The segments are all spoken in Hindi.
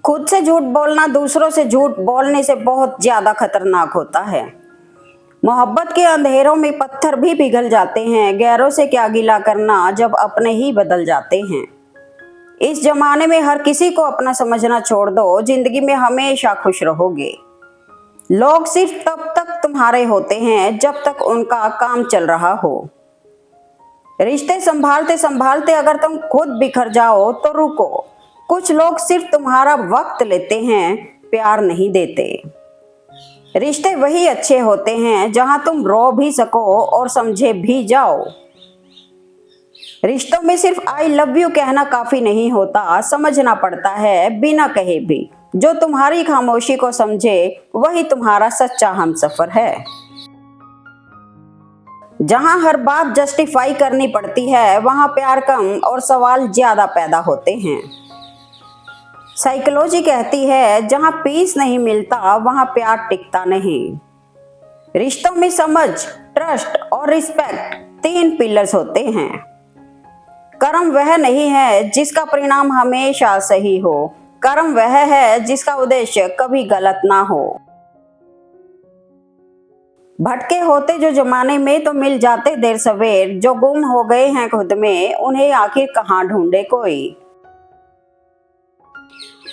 खुद से झूठ बोलना दूसरों से झूठ बोलने से बहुत ज्यादा खतरनाक होता है। मोहब्बत के अंधेरों में पत्थर भी पिघल जाते हैं, गैरों से क्या गिला करना जब अपने ही बदल जाते हैं। इस जमाने में हर किसी को अपना समझना छोड़ दो, जिंदगी में हमेशा खुश रहोगे। लोग सिर्फ तब तक तुम्हारे होते हैं जब तक उनका काम चल रहा हो। रिश्ते संभालते संभालते अगर तुम खुद बिखर जाओ तो रुको। कुछ लोग सिर्फ तुम्हारा वक्त लेते हैं, प्यार नहीं देते। रिश्ते वही अच्छे होते हैं जहां तुम रो भी सको और समझे भी जाओ। रिश्तों में सिर्फ आई लव यू कहना काफी नहीं होता, समझना पड़ता है बिना कहे भी। जो तुम्हारी खामोशी को समझे वही तुम्हारा सच्चा हमसफर है। जहां हर बात जस्टिफाई करनी पड़ती है वहां प्यार कम और सवाल ज्यादा पैदा होते हैं। साइकोलॉजी कहती है जहां पीस नहीं मिलता वहां प्यार टिकता नहीं। रिश्तों में समझ, ट्रस्ट और रिस्पेक्ट 3 पिलर्स होते हैं। कर्म वह नहीं है जिसका परिणाम हमेशा सही हो, कर्म वह है जिसका उद्देश्य कभी गलत ना हो। भटके होते जो जमाने में तो मिल जाते देर सवेर, जो गुम हो गए हैं खुद में उन्हें आखिर कहाँ ढूंढे कोई।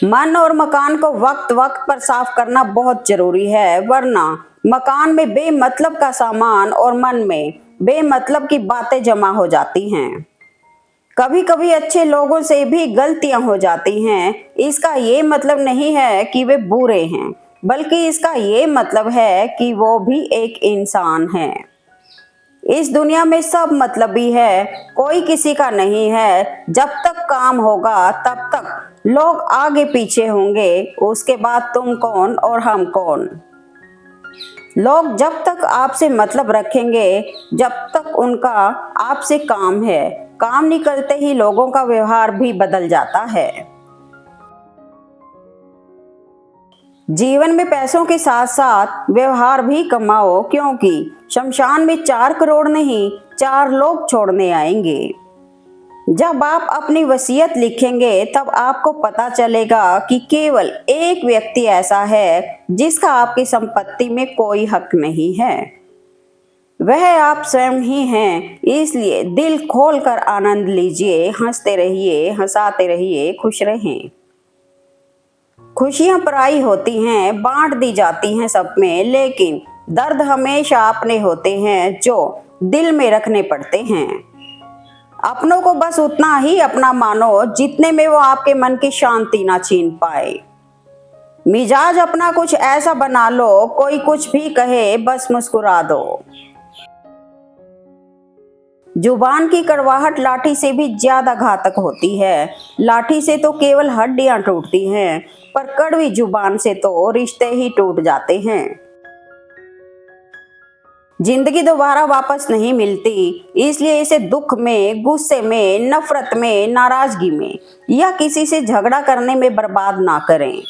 मन और मकान को वक्त वक्त पर साफ करना बहुत जरूरी है, वरना मकान में बेमतलब का सामान और मन में बेमतलब की बातें जमा हो जाती हैं। कभी कभी अच्छे लोगों से भी गलतियां हो जाती हैं। इसका ये मतलब नहीं है कि वे बुरे हैं, बल्कि इसका ये मतलब है कि वो भी एक इंसान है। इस दुनिया में सब मतलबी है, कोई किसी का नहीं है। जब तक काम होगा तब तक लोग आगे पीछे होंगे, उसके बाद तुम कौन और हम कौन। लोग जब तक आपसे मतलब रखेंगे जब तक उनका आपसे काम है। काम निकलते ही लोगों का व्यवहार भी बदल जाता है। जीवन में पैसों के साथ साथ व्यवहार भी कमाओ, क्योंकि शमशान में 4 करोड़ नहीं 4 लोग छोड़ने आएंगे। जब आप अपनी वसीयत लिखेंगे तब आपको पता चलेगा कि केवल एक व्यक्ति ऐसा है जिसका आपकी संपत्ति में कोई हक नहीं है। वह आप स्वयं ही हैं। इसलिए दिल खोलकर आनंद लीजिए, हंसते रहिए, हंसाते रहिए, खुश रहें। खुशियां पराई होती हैं, बांट दी जाती हैं सब में, लेकिन दर्द हमेशा अपने होते हैं जो दिल में रखने पड़ते हैं। अपनों को बस उतना ही अपना मानो जितने में वो आपके मन की शांति ना छीन पाए। मिजाज अपना कुछ ऐसा बना लो, कोई कुछ भी कहे बस मुस्कुरा दो। जुबान की कड़वाहट लाठी से भी ज्यादा घातक होती है। लाठी से तो केवल हड्डियां टूटती हैं, पर कड़वी जुबान से तो रिश्ते ही टूट जाते हैं। जिंदगी दोबारा वापस नहीं मिलती, इसलिए इसे दुख में, गुस्से में, नफरत में, नाराजगी में या किसी से झगड़ा करने में बर्बाद ना करें।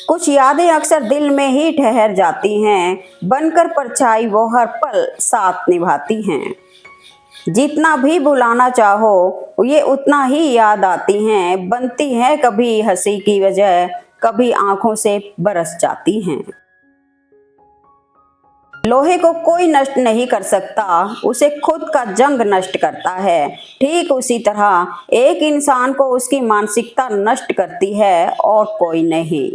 कुछ यादें अक्सर दिल में ही ठहर जाती हैं, बनकर परछाई वो हर पल साथ निभाती हैं। जितना भी भुलाना चाहो ये उतना ही याद आती हैं, बनती हैं कभी हंसी की वजह, कभी आंखों से बरस जाती हैं। लोहे को कोई नष्ट नहीं कर सकता, उसे खुद का जंग नष्ट करता है। ठीक उसी तरह एक इंसान को उसकी मानसिकता नष्ट करती है और कोई नहीं।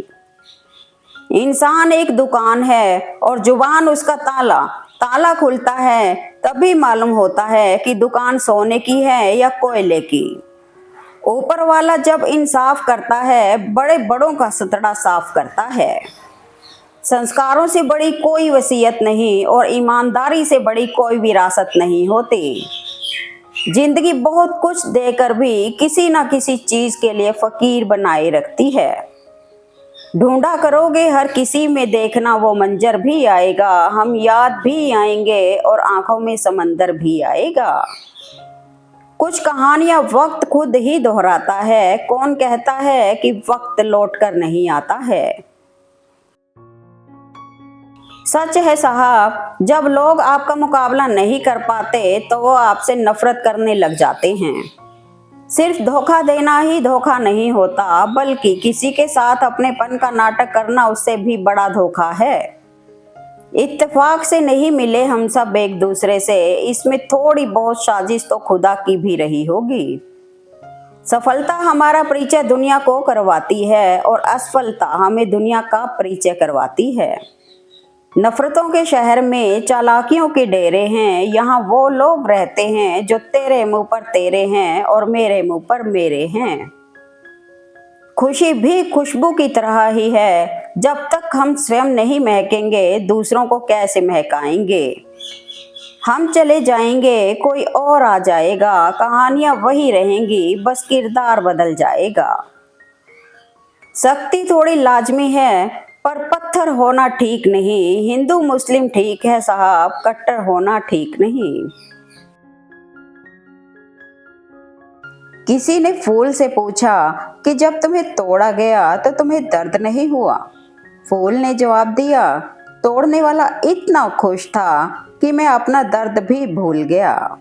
इंसान एक दुकान है और जुबान उसका ताला। ताला खुलता है तभी मालूम होता है कि दुकान सोने की है या कोयले की। ऊपर वाला जब इंसाफ करता है, बड़े बड़ों का सतड़ा साफ करता है। संस्कारों से बड़ी कोई वसीयत नहीं और ईमानदारी से बड़ी कोई विरासत नहीं होती। जिंदगी बहुत कुछ देकर भी किसी ना किसी चीज के लिए फकीर बनाए रखती है। ढूंढा करोगे हर किसी में, देखना वो मंजर भी आएगा, हम याद भी आएंगे और आंखों में समंदर भी आएगा। कुछ कहानियां वक्त खुद ही दोहराता है, कौन कहता है कि वक्त लौट कर नहीं आता है। सच है साहब, जब लोग आपका मुकाबला नहीं कर पाते तो वो आपसे नफरत करने लग जाते हैं। सिर्फ धोखा देना ही धोखा नहीं होता, बल्कि किसी के साथ अपनेपन का नाटक करना उससे भी बड़ा धोखा है। इत्तेफाक से नहीं मिले हम सब एक दूसरे से, इसमें थोड़ी बहुत साजिश तो खुदा की भी रही होगी। सफलता हमारा परिचय दुनिया को करवाती है और असफलता हमें दुनिया का परिचय करवाती है। नफरतों के शहर में चालाकियों के डेरे हैं, यहाँ वो लोग रहते हैं जो तेरे मुंह पर तेरे हैं और मेरे मुंह पर मेरे हैं। खुशी भी खुशबू की तरह ही है, जब तक हम स्वयं नहीं महकेंगे दूसरों को कैसे महकाएंगे। हम चले जाएंगे, कोई और आ जाएगा, कहानियां वही रहेंगी, बस किरदार बदल जाएगा। सख्ती थोड़ी लाजमी है, पर पत्थर होना ठीक नहीं। हिंदू मुस्लिम ठीक है साहब, कट्टर होना ठीक नहीं। किसी ने फूल से पूछा कि जब तुम्हें तोड़ा गया तो तुम्हें दर्द नहीं हुआ? फूल ने जवाब दिया, तोड़ने वाला इतना खुश था कि मैं अपना दर्द भी भूल गया।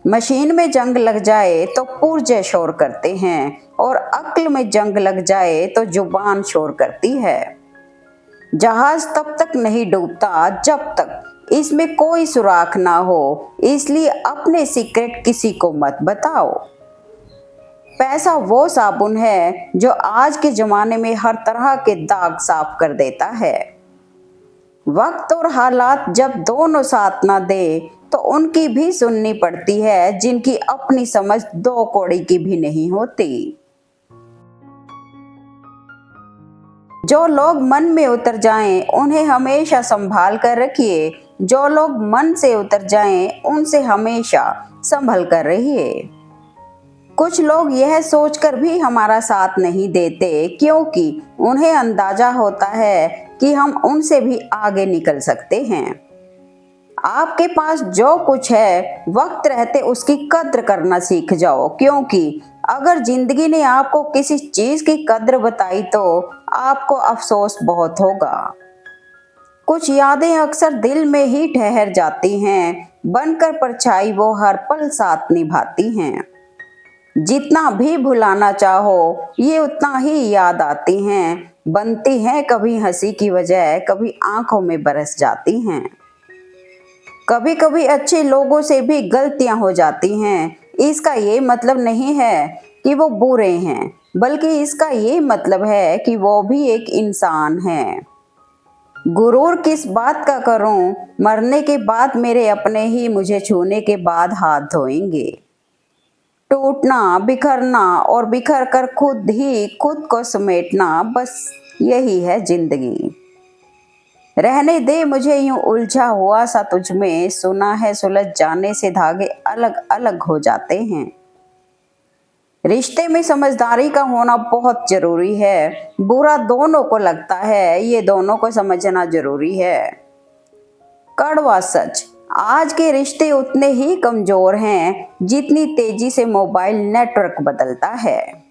मशीन में जंग लग जाए तो पुर्जे शोर करते हैं, और अक्ल में जंग लग जाए तो जुबान शोर करती है। जहाज तब तक नहीं डूबता जब तक इसमें कोई सुराख ना हो, इसलिए अपने सीक्रेट किसी को मत बताओ। पैसा वो साबुन है जो आज के जमाने में हर तरह के दाग साफ कर देता है। वक्त और हालात जब दोनों साथ ना दे तो उनकी भी सुननी पड़ती है, जिनकी अपनी समझ दो कौड़ी की भी नहीं होती। जो लोग मन में उतर जाएं उन्हें हमेशा संभाल कर रखिए, जो लोग मन से उतर जाएं उनसे हमेशा संभल कर रहिए। कुछ लोग यह सोचकर भी हमारा साथ नहीं देते, क्योंकि उन्हें अंदाजा होता है कि हम उनसे भी आगे निकल सकते हैं। आपके पास जो कुछ है, वक्त रहते उसकी कद्र करना सीख जाओ, क्योंकि अगर जिंदगी ने आपको किसी चीज की कद्र बताई तो आपको अफसोस बहुत होगा। कुछ यादें अक्सर दिल में ही ठहर जाती हैं, बनकर परछाई वो हर पल साथ निभाती हैं। जितना भी भुलाना चाहो ये उतना ही याद आती हैं, बनती हैं कभी हंसी की वजह, कभी आंखों में बरस जाती हैं। कभी कभी अच्छे लोगों से भी गलतियां हो जाती हैं। इसका ये मतलब नहीं है कि वो बुरे हैं, बल्कि इसका ये मतलब है कि वो भी एक इंसान हैं। गुरूर किस बात का करूं, मरने के बाद मेरे अपने ही मुझे छूने के बाद हाथ धोएंगे। टूटना, बिखरना और बिखर कर खुद ही खुद को समेटना, बस यही है जिंदगी। रहने दे मुझे यूं उलझा हुआ सा तुझ में, सुना है सुलझ जाने से धागे अलग अलग हो जाते हैं। रिश्ते में समझदारी का होना बहुत जरूरी है। बुरा दोनों को लगता है, ये दोनों को समझना जरूरी है। कड़वा सच, आज के रिश्ते उतने ही कमजोर हैं जितनी तेजी से मोबाइल नेटवर्क बदलता है।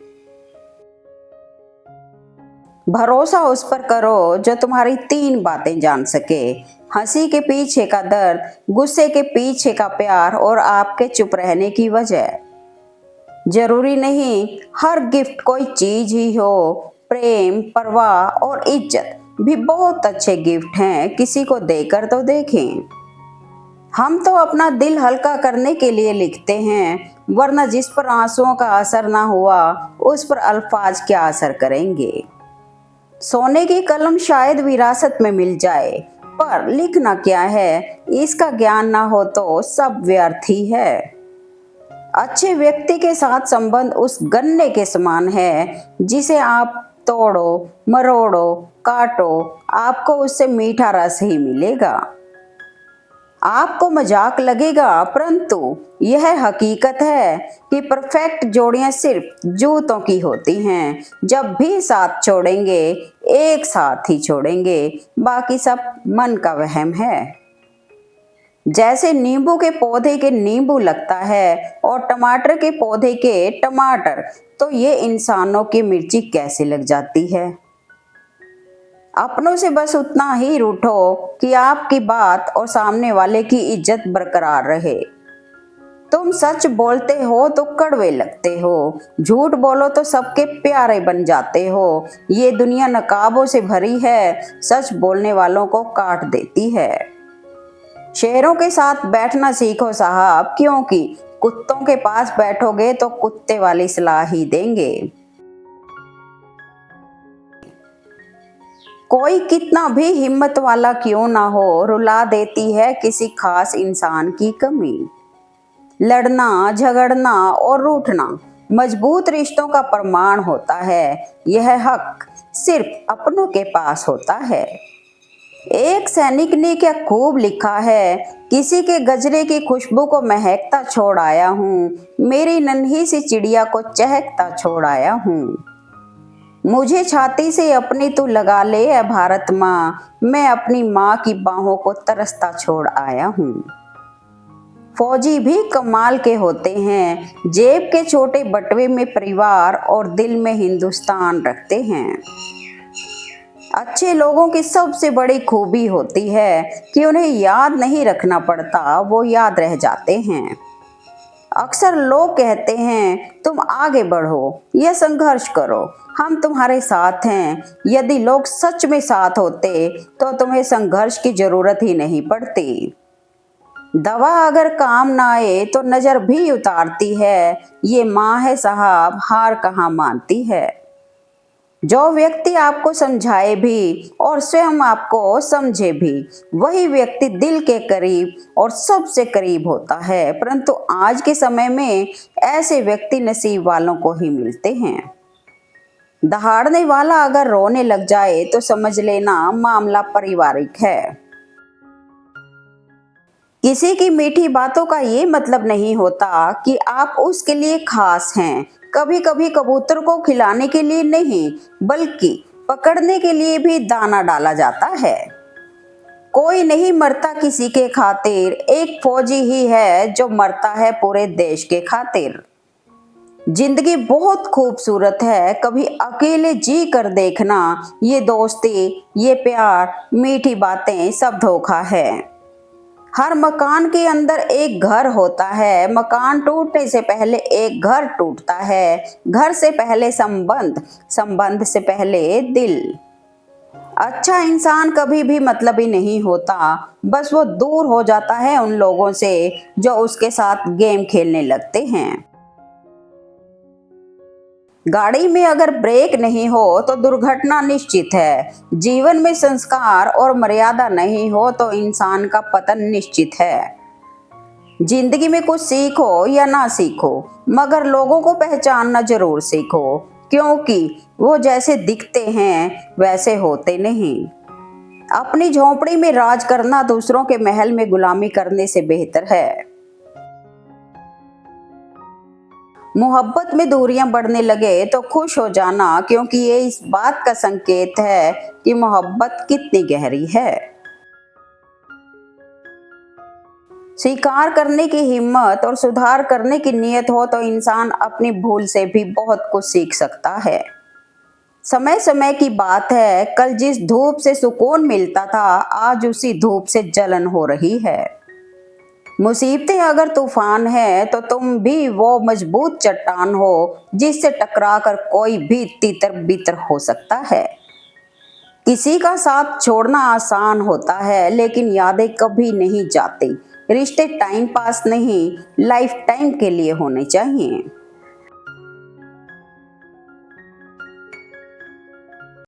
भरोसा उस पर करो जो तुम्हारी 3 बातें जान सके, हंसी के पीछे का दर्द, गुस्से के पीछे का प्यार और आपके चुप रहने की वजह। जरूरी नहीं हर गिफ्ट कोई चीज ही हो, प्रेम, परवाह और इज्जत भी बहुत अच्छे गिफ्ट हैं, किसी को देकर तो देखें। हम तो अपना दिल हल्का करने के लिए लिखते हैं, वरना जिस पर आंसुओं का असर ना हुआ उस पर अल्फाज क्या असर करेंगे। सोने की कलम शायद विरासत में मिल जाए, पर लिखना क्या है इसका ज्ञान ना हो तो सब व्यर्थ ही है। अच्छे व्यक्ति के साथ संबंध उस गन्ने के समान है जिसे आप तोड़ो, मरोड़ो, काटो, आपको उससे मीठा रस ही मिलेगा। आपको मजाक लगेगा, परंतु यह हकीकत है कि परफेक्ट जोड़ियां सिर्फ जूतों की होती हैं। जब भी साथ छोड़ेंगे एक साथ ही छोड़ेंगे, बाकी सब मन का वहम है। जैसे नींबू के पौधे के नींबू लगता है और टमाटर के पौधे के टमाटर, तो ये इंसानों की मिर्ची कैसे लग जाती है। अपनों से बस उतना ही रूठो कि आपकी बात और सामने वाले की इज्जत बरकरार रहे। तुम सच बोलते हो तो कड़वे लगते हो, झूठ बोलो तो सबके प्यारे बन जाते हो। ये दुनिया नकाबों से भरी है, सच बोलने वालों को काट देती है। शेरों के साथ बैठना सीखो साहब, क्योंकि कुत्तों के पास बैठोगे तो कुत्ते वाली सलाह ही देंगे। कोई कितना भी हिम्मत वाला क्यों ना हो, रुला देती है किसी खास इंसान की कमी। लड़ना, झगड़ना और रूठना मजबूत रिश्तों का प्रमाण होता है। यह हक सिर्फ अपनों के पास होता है। एक सैनिक ने क्या खूब लिखा है, किसी के गजरे की खुशबू को महकता छोड़ आया हूँ, मेरी नन्ही सी चिड़िया को चहकता छोड़ आया हूँ। मुझे छाती से अपनी तू लगा ले ए भारत माँ, मैं अपनी माँ की बाहों को तरसता छोड़ आया हूँ। फौजी भी कमाल के होते हैं, जेब के छोटे बटवे में परिवार और दिल में हिंदुस्तान रखते हैं। अच्छे लोगों की सबसे बड़ी खूबी होती है कि उन्हें याद नहीं रखना पड़ता, वो याद रह जाते हैं। अक्सर लोग कहते हैं तुम आगे बढ़ो या संघर्ष करो, हम तुम्हारे साथ हैं। यदि लोग सच में साथ होते तो तुम्हें संघर्ष की जरूरत ही नहीं पड़ती। दवा अगर काम ना आए तो नजर भी उतारती है, ये माँ है साहब, हार कहाँ मानती है। जो व्यक्ति आपको समझाए भी और स्वयं आपको समझे भी, वही व्यक्ति दिल के करीब और सबसे करीब होता है। परंतु आज के समय में ऐसे व्यक्ति नसीब वालों को ही मिलते हैं। दहाड़ने वाला अगर रोने लग जाए तो समझ लेना मामला पारिवारिक है। किसी की मीठी बातों का ये मतलब नहीं होता कि आप उसके लिए खास हैं। कभी कभी कबूतर को खिलाने के लिए नहीं, बल्कि पकड़ने के लिए भी दाना डाला जाता है। कोई नहीं मरता किसी के खातिर, एक फौजी ही है जो मरता है पूरे देश के खातिर। जिंदगी बहुत खूबसूरत है, कभी अकेले जी कर देखना। ये दोस्ती, ये प्यार, मीठी बातें सब धोखा है। हर मकान के अंदर एक घर होता है, मकान टूटने से पहले एक घर टूटता है। घर से पहले संबंध, संबंध से पहले दिल। अच्छा इंसान कभी भी मतलबी नहीं होता, बस वो दूर हो जाता है उन लोगों से जो उसके साथ गेम खेलने लगते हैं। गाड़ी में अगर ब्रेक नहीं हो तो दुर्घटना निश्चित है। जीवन में संस्कार और मर्यादा नहीं हो तो इंसान का पतन निश्चित है। जिंदगी में कुछ सीखो या ना सीखो, मगर लोगों को पहचानना जरूर सीखो, क्योंकि वो जैसे दिखते हैं वैसे होते नहीं। अपनी झोंपड़ी में राज करना दूसरों के महल में गुलामी करने से बेहतर है। मोहब्बत में दूरियां बढ़ने लगे तो खुश हो जाना, क्योंकि ये इस बात का संकेत है कि मोहब्बत कितनी गहरी है। स्वीकार करने की हिम्मत और सुधार करने की नीयत हो तो इंसान अपनी भूल से भी बहुत कुछ सीख सकता है। समय समय की बात है, कल जिस धूप से सुकून मिलता था, आज उसी धूप से जलन हो रही है। मुसीबतें अगर तूफान है तो तुम भी वो मजबूत चट्टान हो जिससे टकराकर कोई भी तितर बितर हो सकता है। किसी का साथ छोड़ना आसान होता है, लेकिन यादें कभी नहीं जाती। रिश्ते टाइम पास नहीं, लाइफ टाइम के लिए होने चाहिए।